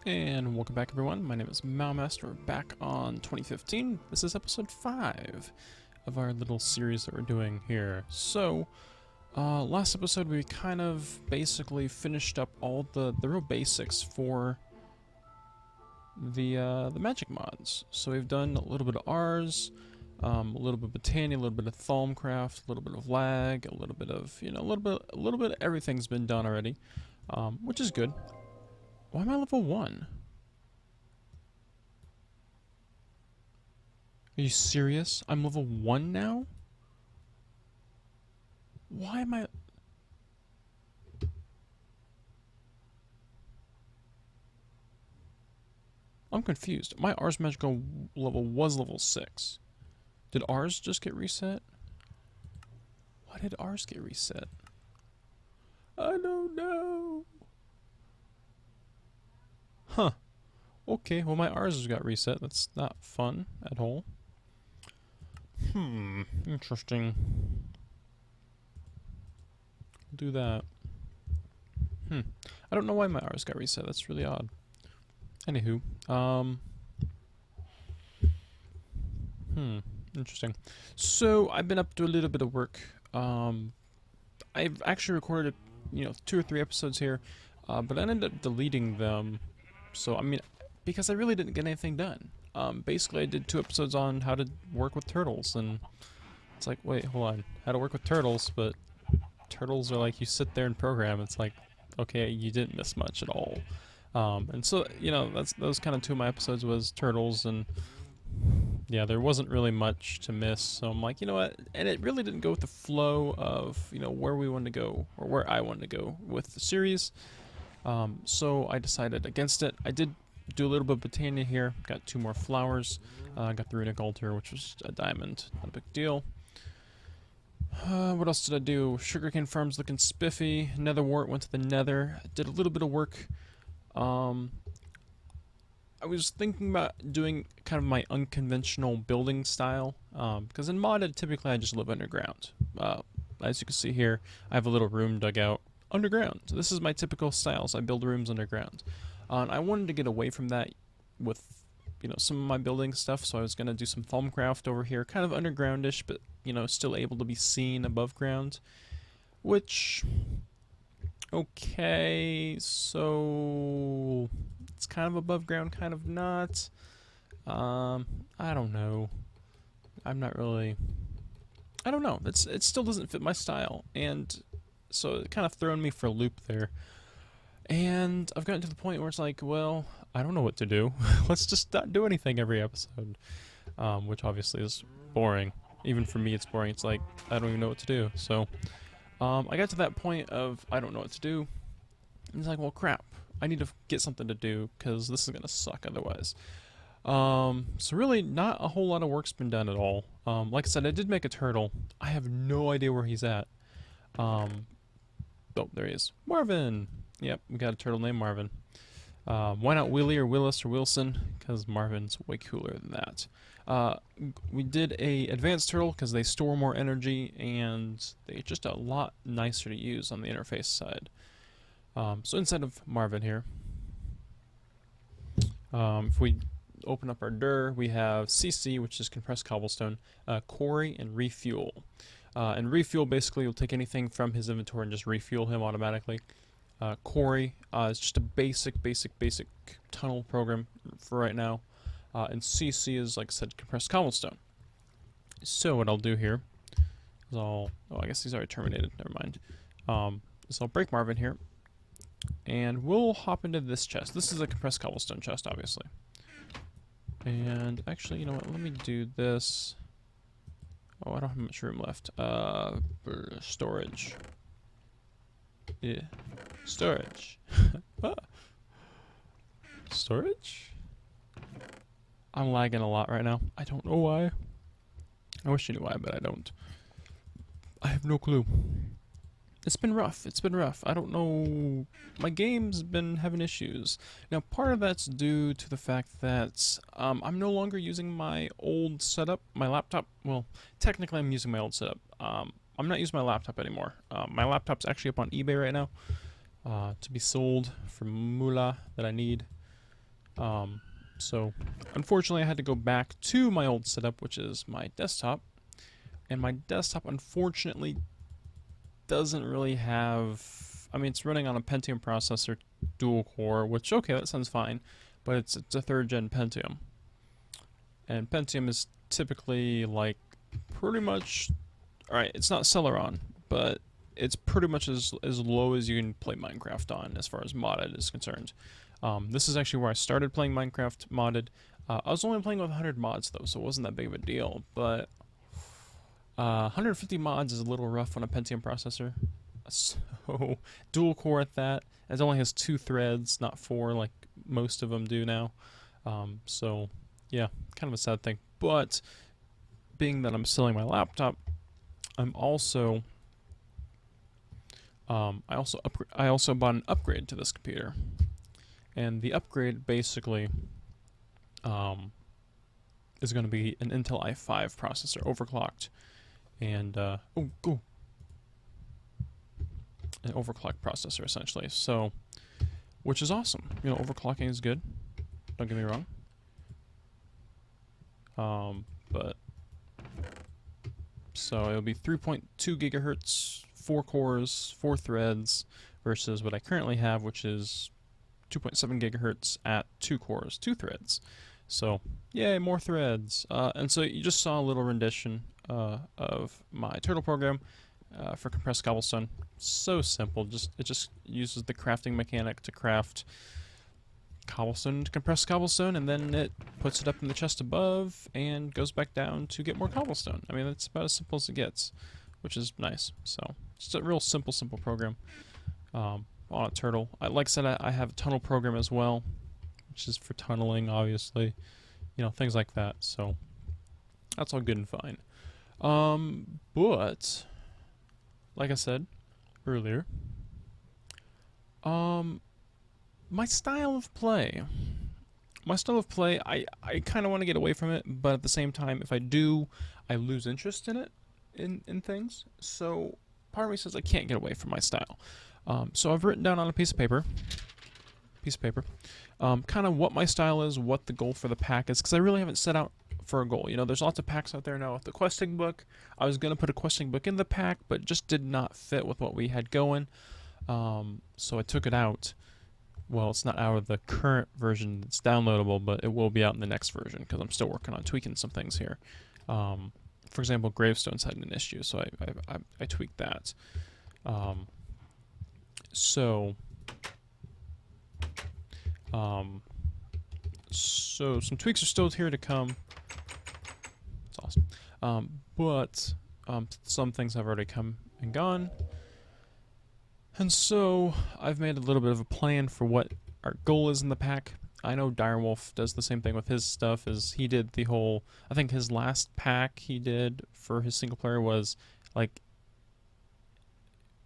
And welcome back everyone, my name is Mowmaster, we're back on 2015. This is episode 5 of our little series that we're doing here. So, last episode we kind of basically finished up all the real basics for the magic mods. So we've done a little bit of ours, a little bit of Botany, a little bit of Thalmcraft, a little bit of lag, a little bit of, you know, a little bit of everything's been done already, which is good. Why am I level 1? Are you serious? I'm level 1 now? Why am I... I'm confused. My Ars Magical level was level 6. Did ours just get reset? Why did ours get reset? I don't know. Huh. Okay, well my ours got reset. That's not fun at all. Interesting. Do that. I don't know why my ours got reset. That's really odd. Anywho, interesting. So I've been up to a little bit of work. I've actually recorded, 2 or 3 episodes here, but I ended up deleting them. So I mean, because I really didn't get anything done. Basically, I did 2 episodes on how to work with turtles, and it's like, wait, hold on, how to work with turtles, but turtles are like, you sit there and program. It's like, okay, you didn't miss much at all. And so, those kind of 2 of my episodes was turtles, and yeah, there wasn't really much to miss. So I'm like, you know what? And it really didn't go with the flow of, where we wanted to go, or where I wanted to go with the series. So I decided against it. I did do a little bit of Botania here. Got 2 more flowers. Got the runic altar, which was a diamond. Not a big deal. What else did I do? Sugarcane farm's looking spiffy. Nether wart, went to the nether. Did a little bit of work. I was thinking about doing kind of my unconventional building style. Because in modded, typically I just live underground. As you can see here, I have a little room dug out underground. So this is my typical style. So I build rooms underground. And I wanted to get away from that with, some of my building stuff. So I was going to do some Thalmcraft over here, kind of undergroundish, but, still able to be seen above ground. Which, okay, so it's kind of above ground, kind of not. I don't know. I'm not really, I don't know. It still doesn't fit my style. And so it kind of thrown me for a loop there. And I've gotten to the point where it's like, well, I don't know what to do. Let's just not do anything every episode. Which obviously is boring. Even for me, it's boring. It's like, I don't even know what to do. So, I got to that point of, I don't know what to do. And it's like, well, crap. I need to get something to do, because this is going to suck otherwise. So really, not a whole lot of work's been done at all. Like I said, I did make a turtle. I have no idea where he's at. Oh, there he is. Marvin! Yep, we got a turtle named Marvin. Why not Willie or Willis or Wilson? Because Marvin's way cooler than that. We did a advanced turtle because they store more energy and they're just a lot nicer to use on the interface side. So inside of Marvin here, if we open up our dir, we have CC, which is compressed cobblestone, quarry, and refuel. And refuel basically will take anything from his inventory and just refuel him automatically. Quarry is just a basic tunnel program for right now. And CC is, like I said, compressed cobblestone. So what I'll do here is oh, I guess he's already terminated, never mind. So I'll break Marvin here, and we'll hop into this chest. This is a compressed cobblestone chest, obviously. And actually, you know what, let me do this. Oh, I don't have much room left. Storage. Yeah. Storage. Storage? I'm lagging a lot right now. I don't know why. I wish I knew why, but I don't. I have no clue. It's been rough. It's been rough. I don't know. My game's been having issues. Now, part of that's due to the fact that I'm no longer using my old setup, my laptop. Well, technically I'm using my old setup. I'm not using my laptop anymore. My laptop's actually up on eBay right now to be sold for moolah that I need. So unfortunately I had to go back to my old setup, which is my desktop. And my desktop unfortunately doesn't really have, I mean, it's running on a Pentium processor, dual core, which, okay, that sounds fine, but it's a 3rd gen Pentium. And Pentium is typically like pretty much, alright, it's not Celeron, but it's pretty much as low as you can play Minecraft on as far as modded is concerned. This is actually where I started playing Minecraft modded. I was only playing with 100 mods though, so it wasn't that big of a deal, but 150 mods is a little rough on a Pentium processor. So, dual core at that. It only has 2 threads, not 4 like most of them do now. So, yeah, kind of a sad thing. But, being that I'm selling my laptop, I'm also... I also bought an upgrade to this computer. And the upgrade basically is going to be an Intel i5 processor, overclocked. And, an overclocked processor, essentially. So, which is awesome. You know, overclocking is good. Don't get me wrong. But, so it'll be 3.2 gigahertz, 4 cores, 4 threads, versus what I currently have, which is 2.7 gigahertz at 2 cores, 2 threads. So, yay, more threads. And so you just saw a little rendition of my turtle program for compressed cobblestone. So simple. It just uses the crafting mechanic to craft cobblestone to compressed cobblestone, and then it puts it up in the chest above and goes back down to get more cobblestone. I mean, that's about as simple as it gets, which is nice. So, just a real simple program on a turtle. Like I said, I have a tunnel program as well, which is for tunneling, obviously. You know, things like that. So, that's all good and fine. But, like I said earlier, my style of play, I kind of want to get away from it, but at the same time, if I do, I lose interest in it, in things. So, part of me says I can't get away from my style. So I've written down on a piece of paper, kind of what my style is, what the goal for the pack is, because I really haven't set out for a goal. You know, there's lots of packs out there now with the questing book. I was going to put a questing book in the pack, but it just did not fit with what we had going. So I took it out. Well, it's not out of the current version that's downloadable, but it will be out in the next version, because I'm still working on tweaking some things here. For example, gravestones had an issue, so I tweaked that. So some tweaks are still here to come. It's awesome. But some things have already come and gone. And so I've made a little bit of a plan for what our goal is in the pack. I know Direwolf does the same thing with his stuff, as he did the whole, I think his last pack he did for his single player was like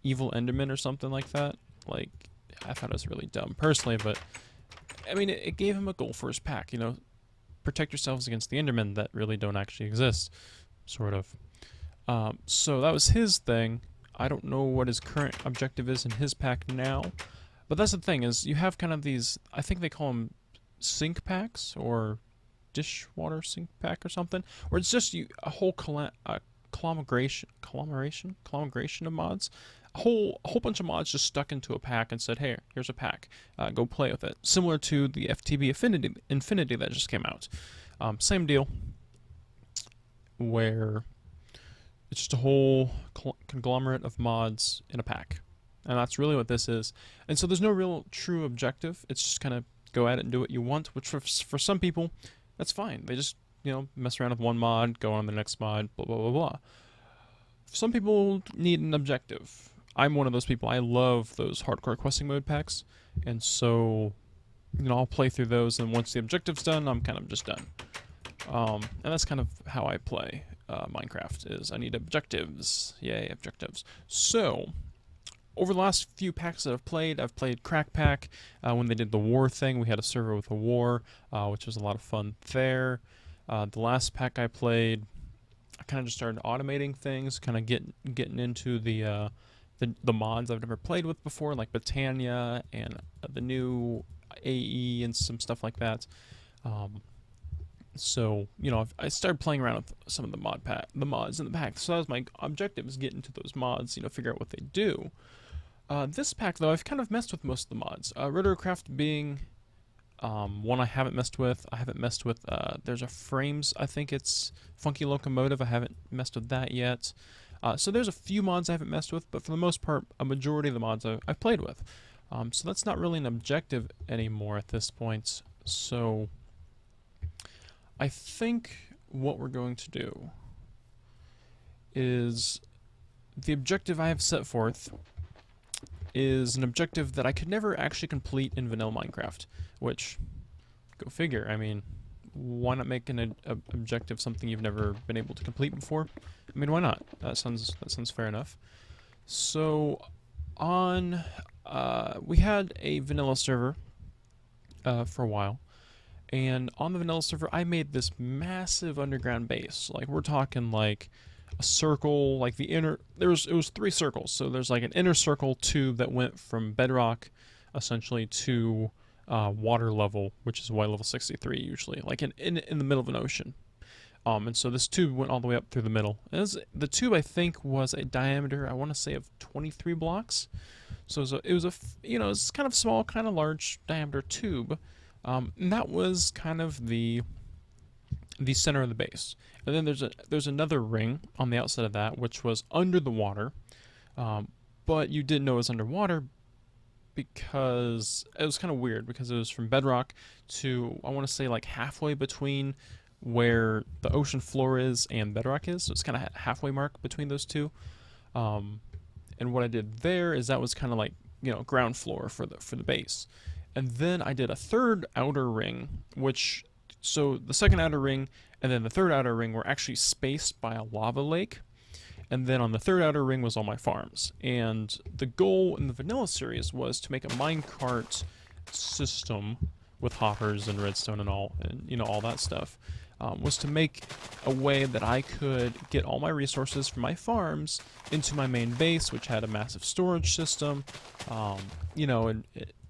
Evil Enderman or something like that. Like, I thought it was really dumb personally, but I mean, it gave him a goal for his pack, you know, protect yourselves against the Endermen that really don't actually exist, sort of. So that was his thing. I don't know what his current objective is in his pack now, but that's the thing, is you have kind of these, I think they call them sink packs, or dishwater sink pack or something, where it's just a whole conglomeration of mods. A whole bunch of mods just stuck into a pack and said, hey, here's a pack, go play with it. Similar to the FTB Infinity that just came out. Same deal, where it's just a whole conglomerate of mods in a pack. And that's really what this is. And so there's no real true objective. It's just kind of go at it and do what you want, which for some people, that's fine. They just, you know, mess around with one mod, go on the next mod, blah, blah, blah, blah. Some people need an objective. I'm one of those people. I love those hardcore questing mode packs. And so, you know, I'll play through those, and once the objective's done, I'm kind of just done. And that's kind of how I play Minecraft, is I need objectives. Yay, objectives. So, over the last few packs that I've played Crack Pack. When they did the war thing, we had a server with a war, which was a lot of fun there. The last pack I played, I kind of just started automating things, kind of getting into the mods I've never played with before, like Britannia and the new, AE and some stuff like that. So, you know, I started playing around with some of the mods in the pack. So that was my objective, is get into those mods, you know, figure out what they do. This pack, though, I've kind of messed with most of the mods. Rotorcraft being one I haven't messed with. There's a frames, I think it's Funky Locomotive. I haven't messed with that yet. So there's a few mods I haven't messed with, but for the most part, a majority of the mods I've played with. So that's not really an objective anymore at this point. So I think what we're going to do is, the objective I have set forth is an objective that I could never actually complete in vanilla Minecraft, which, go figure. I mean, why not make an objective something you've never been able to complete before? I mean, why not? That sounds fair enough. So, we had a vanilla server for a while, and on the vanilla server, I made this massive underground base. Like, we're talking like a circle, like the inner, it was 3 circles. So there's like an inner circle tube that went from bedrock, essentially, to water level, which is water level 63 usually, like in the middle of an ocean. And so this tube went all the way up through the middle. The tube, I think, was a diameter, I want to say, of 23 blocks. So it was you know, it's kind of small, kind of large diameter tube. And that was kind of the center of the base. And then there's another ring on the outside of that, which was under the water. But you didn't know it was underwater because it was kind of weird, because it was from bedrock to, I want to say, like halfway between where the ocean floor is and bedrock is. So it's kind of halfway mark between those two. And what I did there is that was kind of like, you know, ground floor for the base. And then I did a third outer ring, so the second outer ring and then the third outer ring were actually spaced by a lava lake. And then on the third outer ring was all my farms. And the goal in the vanilla series was to make a minecart system with hoppers and redstone and all, and you know, all that stuff. Was to make a way that I could get all my resources from my farms into my main base, which had a massive storage system. You know, and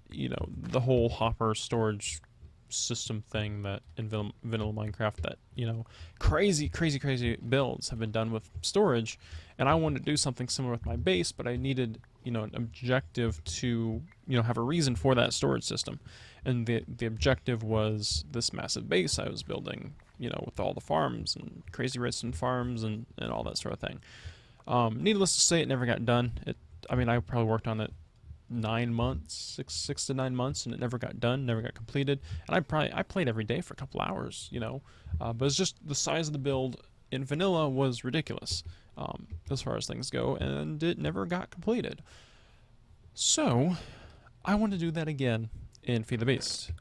you know, the whole hopper storage system thing that in vanilla Minecraft, that, you know, crazy builds have been done with storage. And I wanted to do something similar with my base, but I needed, you know, an objective to, you know, have a reason for that storage system. And the objective was this massive base I was building, you know, with all the farms and crazy redstone farms and all that sort of thing. Needless to say, it never got done. I mean, I probably worked on it 9 months, 6 to 9 months, and it never got done, never got completed. And I played every day for a couple hours, you know. But it's just the size of the build in vanilla was ridiculous, as far as things go, and it never got completed. So I want to do that again in Feed the Beast.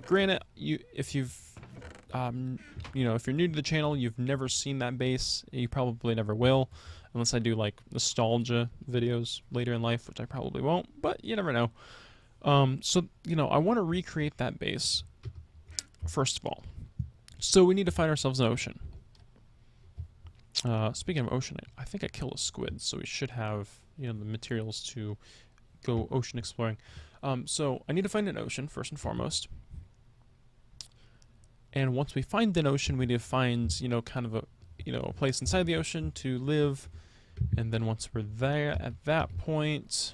Granted, if you've you know, if you're new to the channel, you've never seen that base, you probably never will, unless I do like nostalgia videos later in life, which I probably won't, but you never know. So, you know, I want to recreate that base, first of all. So we need to find ourselves an ocean. Speaking of ocean, I think I killed a squid, so we should have, you know, the materials to go ocean exploring. So I need to find an ocean, first and foremost. And once we find an ocean, we need to find, you know, kind of a, you know, a place inside the ocean to live. And then once we're there, at that point,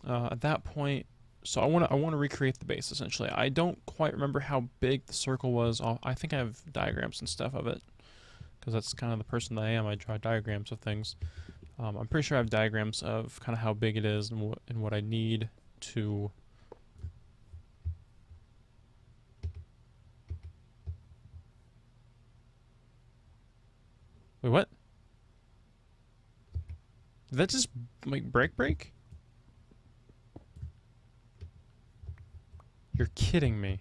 so I want to recreate the base, essentially. I don't quite remember how big the circle was. I think I have diagrams and stuff of it, because that's kind of the person that I am. I draw diagrams of things. I'm pretty sure I have diagrams of kind of how big it is and what I need to. Wait, what? Did that just, like, break? You're kidding me.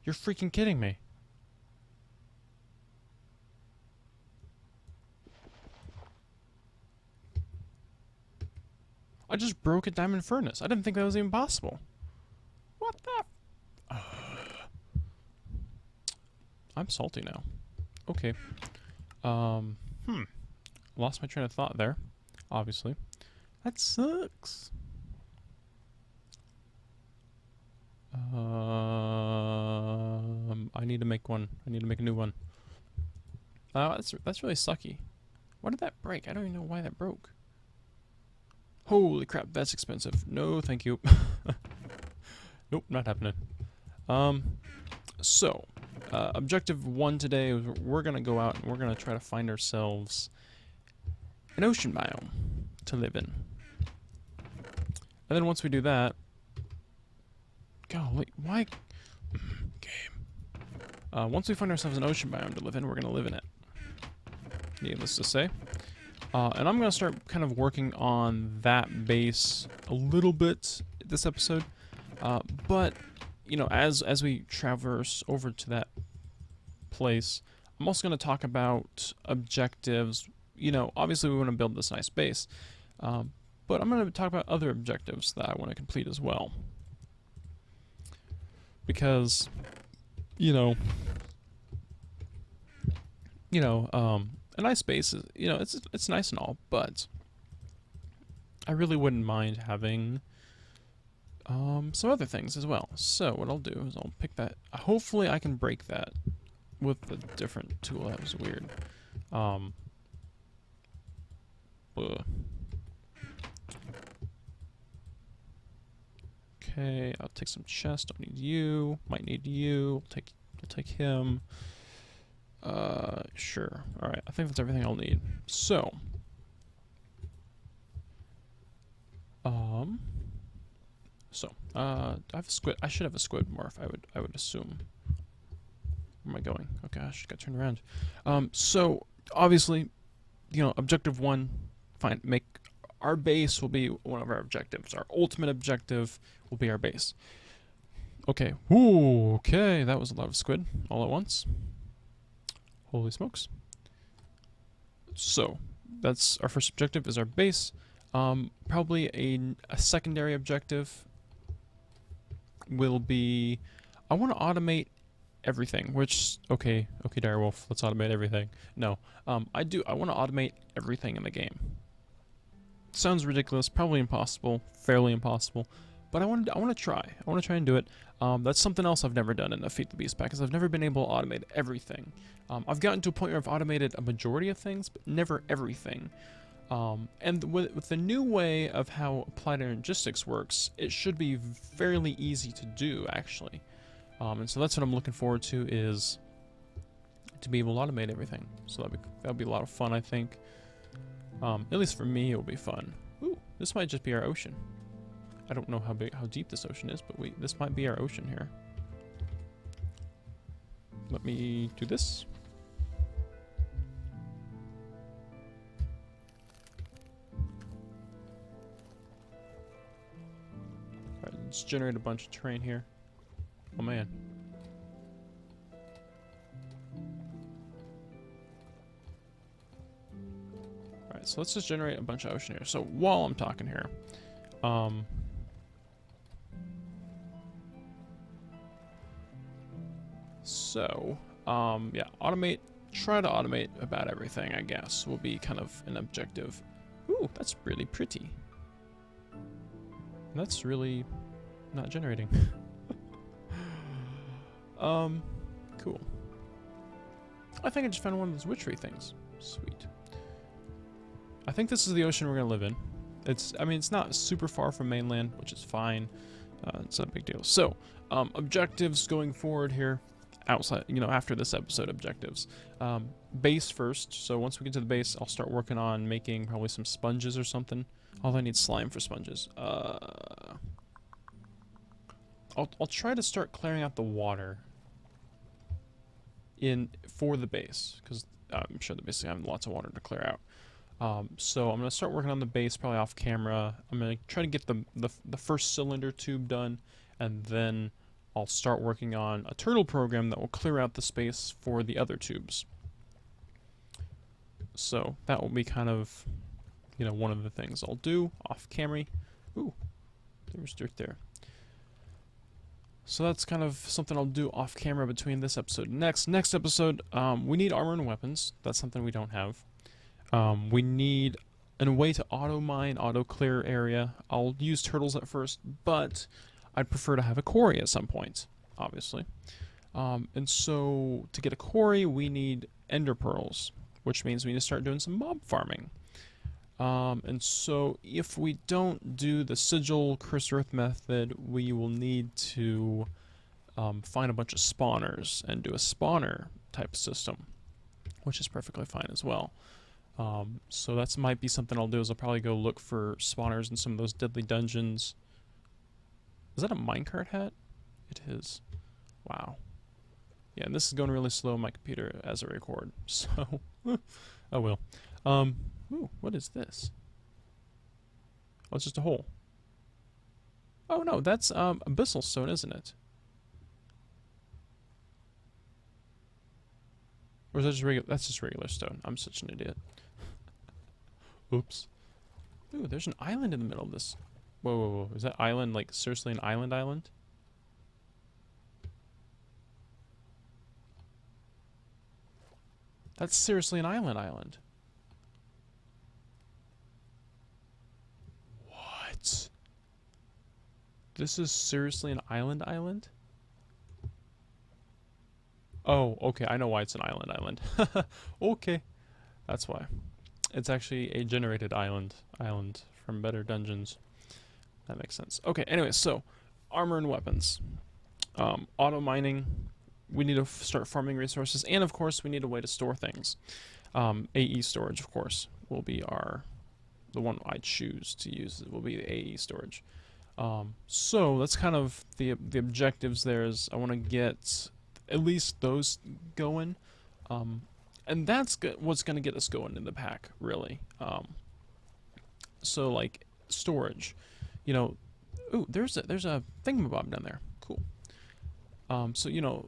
You're freaking kidding me. I just broke a diamond furnace. I didn't think that was even possible. What the? I'm salty now. Okay. Lost my train of thought there, obviously. That sucks. I need to make one. I need to make a new one. Oh, that's really sucky. Why did that break? I don't even know why that broke. Holy crap, that's expensive. No, thank you. Nope, not happening. So, objective 1 today is we're gonna go out and we're gonna try to find ourselves an ocean biome to live in. And then once we do that, golly, why game? Once we find ourselves an ocean biome to live in, we're gonna live in it. Needless to say. And I'm gonna start kind of working on that base a little bit this episode. But you know, as we traverse over to that place, I'm also going to talk about objectives. You know, obviously we want to build this nice base, but I'm going to talk about other objectives that I want to complete as well. Because, a nice base is, it's nice and all, but I really wouldn't mind having some other things as well. So what I'll do is I'll pick that. Hopefully I can break that with a different tool. That was weird. Okay, I'll take some chest. Don't need you. Might need you. I'll take him. Sure. All right. I think that's everything I'll need. So, I have a squid. I should have a squid morph. I would assume. Where am I going? Oh gosh, got turned around. So obviously, objective 1, make our base will be one of our objectives. Our ultimate objective will be our base. Okay. Ooh. Okay, that was a lot of squid all at once. Holy smokes. So that's our first objective. Is our base. Probably a secondary objective will be, I want to automate everything, which, okay, direwolf, let's automate everything. No, I want to automate everything in the game. Sounds ridiculous, probably impossible, fairly impossible, but I want to try. I want to try and do it. That's something else I've never done in the Feed the Beast pack, is I've never been able to automate everything. I've gotten to a point where I've automated a majority of things, but never everything. And with the new way of how applied energistics works, it should be fairly easy to do, actually. And so that's what I'm looking forward to, is to be able to automate everything. So that'll be a lot of fun, I think. At least for me, it'll be fun. Ooh, this might just be our ocean. I don't know how deep this ocean is, but this might be our ocean here. Let me do this. Let's generate a bunch of terrain here. Oh man. Alright, so let's just generate a bunch of ocean here. So while I'm talking here, yeah, try to automate about everything, I guess, will be kind of an objective. Ooh, that's really pretty. That's really not generating. Cool. I think I just found one of those witchery things. Sweet. I think this is the ocean we're gonna live in. It's not super far from mainland, which is fine. It's not a big deal. So, objectives going forward here, outside, after this episode, objectives. Base first. So once we get to the base, I'll start working on making probably some sponges or something. Although I need slime for sponges. I'll try to start clearing out the water for the base, because I'm sure the base is having lots of water to clear out. So I'm gonna start working on the base probably off camera. I'm gonna try to get the first cylinder tube done, and then I'll start working on a turtle program that will clear out the space for the other tubes. So that will be kind of, one of the things I'll do off camera. Ooh, there's dirt there. So that's kind of something I'll do off camera between this episode and next episode. We need armor and weapons. That's something we don't have. We need and a way to auto mine, auto clear area. I'll use turtles at first, but I'd prefer to have a quarry at some point, obviously. And so to get a quarry, we need ender pearls, which means we need to start doing some mob farming. And so if we don't do the sigil curse earth method, we will need to find a bunch of spawners and do a spawner type system, which is perfectly fine as well. So that might be something I'll do, is I'll probably go look for spawners in some of those deadly dungeons. Is that a minecart hat? It is. Wow. Yeah, and this is going really slow on my computer as I record, so oh well. Ooh, what is this? Oh, it's just a hole. Oh no, that's abyssal stone, isn't it? Or is that just regular? That's just regular stone. I'm such an idiot. Oops. Ooh, there's an island in the middle of this. Whoa, whoa, whoa. Is that island, like, seriously an island? That's seriously an island. What? This is seriously an island? Oh, okay, I know why it's an island. Okay, that's why. It's actually a generated island from Better Dungeons. That makes sense. Okay, anyway, so armor and weapons. Auto mining. We need to start farming resources, and of course, we need a way to store things. AE storage, of course, will be the one I choose to use. It will be the AE storage. So that's kind of the objectives. There is I want to get at least those going, and that's what's going to get us going in the pack, really. So like storage, you know. Ooh, there's a thingamabob down there. Cool. So you know,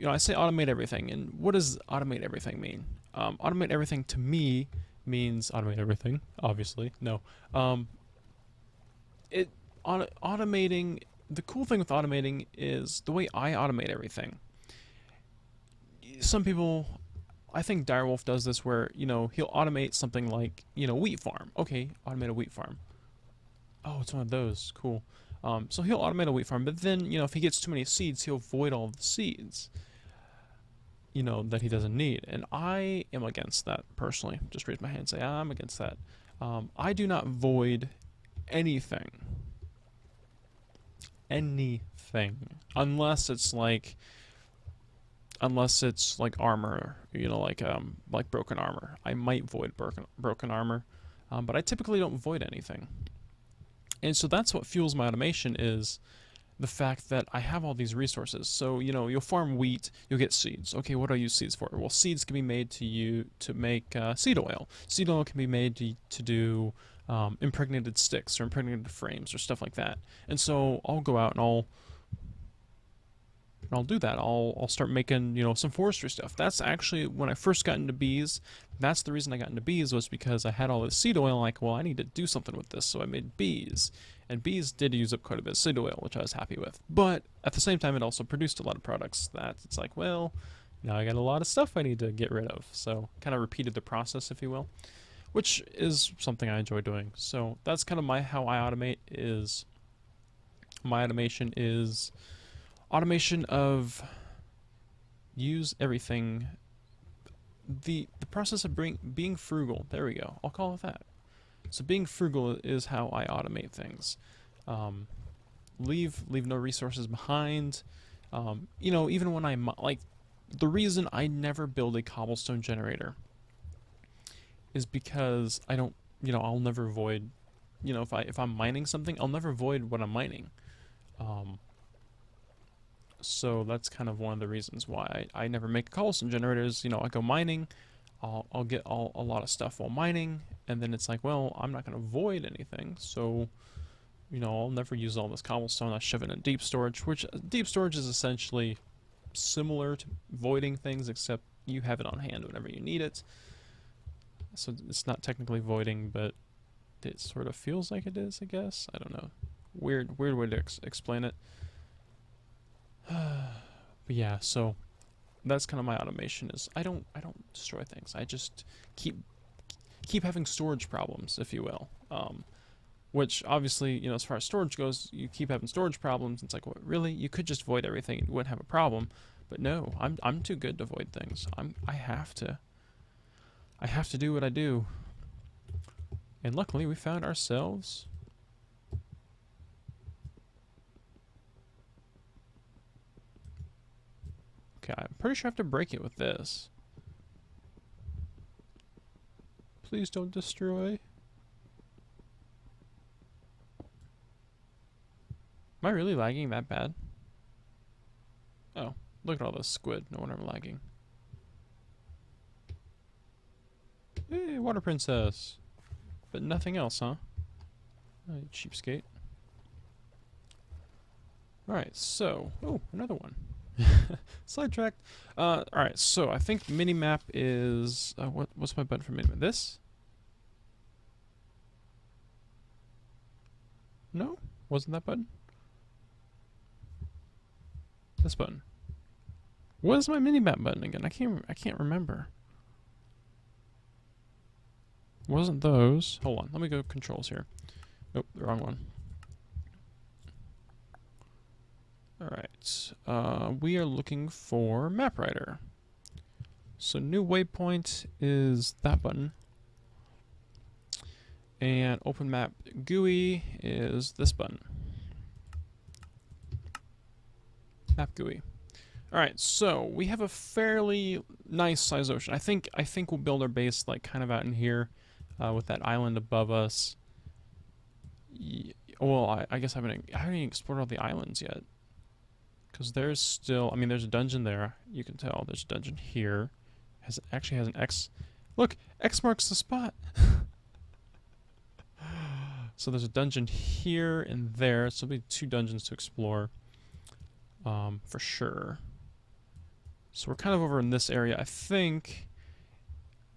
I say automate everything, and what does automate everything mean? Automate everything to me means automate everything. Obviously, no. Automating. The cool thing with automating is the way I automate everything. Some people, I think Direwolf does this, where he'll automate something like wheat farm. Okay, automate a wheat farm. Oh, it's one of those. Cool. So he'll automate a wheat farm, but then, if he gets too many seeds, he'll void all of the seeds, that he doesn't need. And I am against that, personally. Just raise my hand and say, I'm against that. I do not void anything. Unless it's like armor, like broken armor. I might void broken armor, but I typically don't void anything. And so that's what fuels my automation, is the fact that I have all these resources. So, you'll farm wheat, you'll get seeds. Okay, what do I use seeds for? Well, seeds can be made to make seed oil. Seed oil can be made to do impregnated sticks or impregnated frames or stuff like that. And so I'll go out and I'll do that. I'll start making, some forestry stuff. That's actually when I first got into bees. That's the reason I got into bees, was because I had all this seed oil. Like, well, I need to do something with this, so I made bees. And bees did use up quite a bit of seed oil, which I was happy with. But at the same time, it also produced a lot of products that it's like, well, now I got a lot of stuff I need to get rid of. So kind of repeated the process, if you will, which is something I enjoy doing. So that's kind of how I automate. Is my automation is automation of use everything. The process of being frugal. There we go. I'll call it that. So being frugal is how I automate things. Leave no resources behind. Even when I like, the reason I never build a cobblestone generator is because I don't. I'll never void. If I'm mining something, I'll never void what I'm mining. So that's kind of one of the reasons why I never make cobblestone generators. I go mining, I'll get a lot of stuff while mining, and then it's like, well, I'm not going to void anything, so, I'll never use all this cobblestone. I shove it in deep storage, which deep storage is essentially similar to voiding things, except you have it on hand whenever you need it. So it's not technically voiding, but it sort of feels like it is, I guess. I don't know. Weird way to explain it. But yeah, so that's kind of my automation, is I don't destroy things. I just keep keep having storage problems, if you will. Which obviously, you know, as far as storage goes, you keep having storage problems. It's like, what, really? You could just void everything and you wouldn't have a problem. But no, I'm too good to void things. I have to do what I do. And luckily, we found ourselves. Okay, I'm pretty sure I have to break it with this. Please don't destroy. Am I really lagging that bad? Oh, look at all this squid. No wonder I'm lagging. Hey, water princess. But nothing else, huh? Oh, cheapskate. Alright, so... Oh, another one. Sidetracked. Alright, so I think minimap is... what's my button for minimap? This? No? Wasn't that button? This button. What is my minimap button again? I can't remember. Wasn't those? Hold on, let me go controls here. Nope, the wrong one. Alright, we are looking for map writer. So new waypoint is that button. And open map GUI is this button. Map GUI. Alright, so we have a fairly nice sized ocean. I think we'll build our base like kind of out in here. With that island above us. Well, I guess I haven't even explored all the islands yet. Because there's still, I mean, there's a dungeon there. You can tell. There's a dungeon here. Actually has an X. Look, X marks the spot. So there's a dungeon here and there. So there'll be 2 dungeons to explore. For sure. So we're kind of over in this area. I think...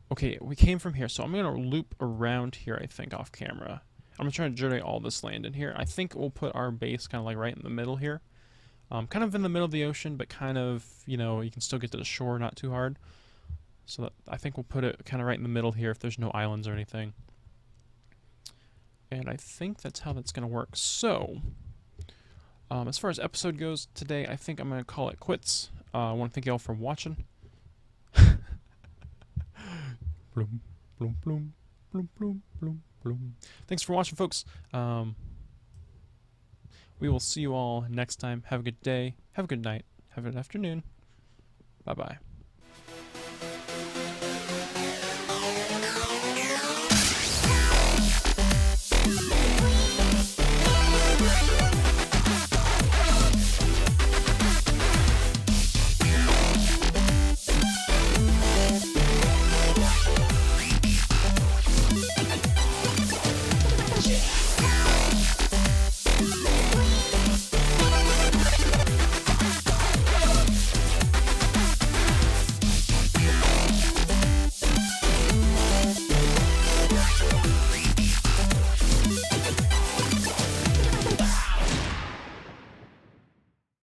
Okay, we came from here, so I'm going to loop around here, I think, off camera. I'm going to try to generate all this land in here. I think we'll put our base kind of like right in the middle here. Kind of in the middle of the ocean, but kind of, you know, you can still get to the shore, not too hard. So I think we'll put it kind of right in the middle here if there's no islands or anything. And I think that's how that's going to work. So, as far as episode goes today, I think I'm going to call it quits. I want to thank you all for watching. Bloom, bloom, bloom, bloom, bloom, bloom, bloom. Thanks for watching, folks. We will see you all next time. Have a good day. Have a good night. Have a good afternoon. Bye-bye.